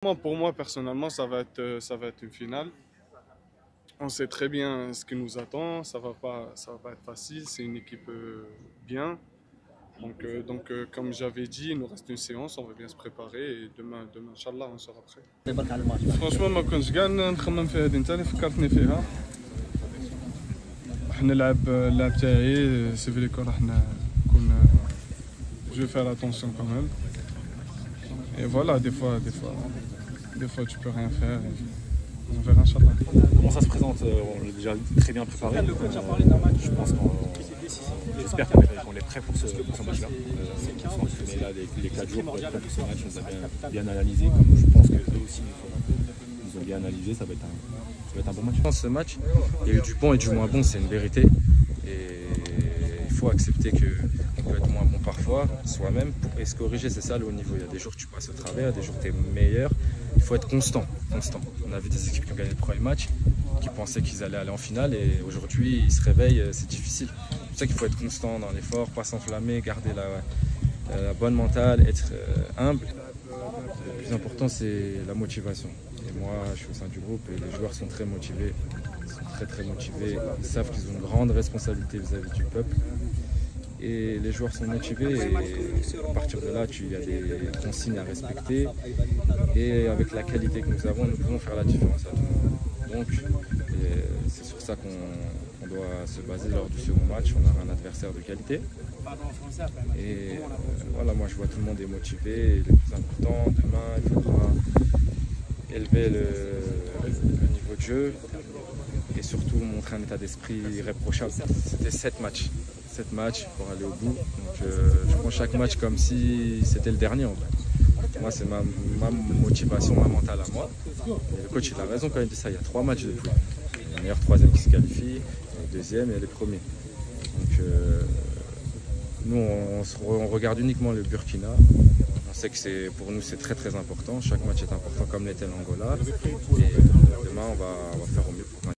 Pour moi, personnellement, ça va être une finale. On sait très bien ce qui nous attend. Ça va pas être facile. C'est une équipe bien. Comme j'avais dit, il nous reste une séance. On va bien se préparer et demain, Inch'Allah, on sera prêt. Franchement, ما كنتش كاع نخمم في هذه، انت اللي فكرتني فيها. راح نلعب اللعب تاعي سيفيليكو، راح نكون je vais faire attention quand même. Et voilà, des fois tu peux rien faire. On verra, Inch'Allah. Comment ça se présente? On l'a déjà très bien préparé. Je pense j'espère qu'on est prêt pour ce match-là. On s'est entraîné là les 4 jours pour être prêt pour ce match. On les a bien analysé, comme je pense qu'eux aussi nous ont bien analysé. Ça va être un bon match. Dans ce match, il y a eu du bon et du moins bon, c'est une vérité. Et il faut accepter qu'on peut être moins bon parfois, soi-même, et se corriger, c'est ça le haut niveau. Il y a des jours où tu passes au travers, des jours où tu es meilleur. Il faut être constant. On a vu des équipes qui ont gagné le premier match, qui pensaient qu'ils allaient aller en finale, et aujourd'hui ils se réveillent, c'est difficile. C'est pour ça qu'il faut être constant dans l'effort, pas s'enflammer, garder la bonne mentale, être humble. Le plus important, c'est la motivation. Et moi, je suis au sein du groupe et les joueurs sont très motivés. Ils sont très motivés. Ils savent qu'ils ont une grande responsabilité vis-à-vis du peuple. Et les joueurs sont motivés et à partir de là, il y a des consignes à respecter. Et avec la qualité que nous avons, nous pouvons faire la différence à tout le monde. Donc, c'est sur ça qu'on doit se baser lors du second match. On aura un adversaire de qualité. Et voilà, moi je vois tout le monde est motivé. Et le plus important, demain, il faudra élever le niveau de jeu et surtout montrer un état d'esprit irréprochable. C'était 7 matchs pour aller au bout. Donc je prends chaque match comme si c'était le dernier en vrai. Moi, c'est ma motivation, ma mentale à moi. Et le coach, il a raison quand il dit ça. Il y a 3 matchs de poule. Il y a le meilleur 3e qui se qualifie, le 2e et les premiers. Donc nous, on regarde uniquement le Burkina. On sait que pour nous, c'est très important. Chaque match est important comme l'était l'Angola. Et demain, on va faire au mieux pour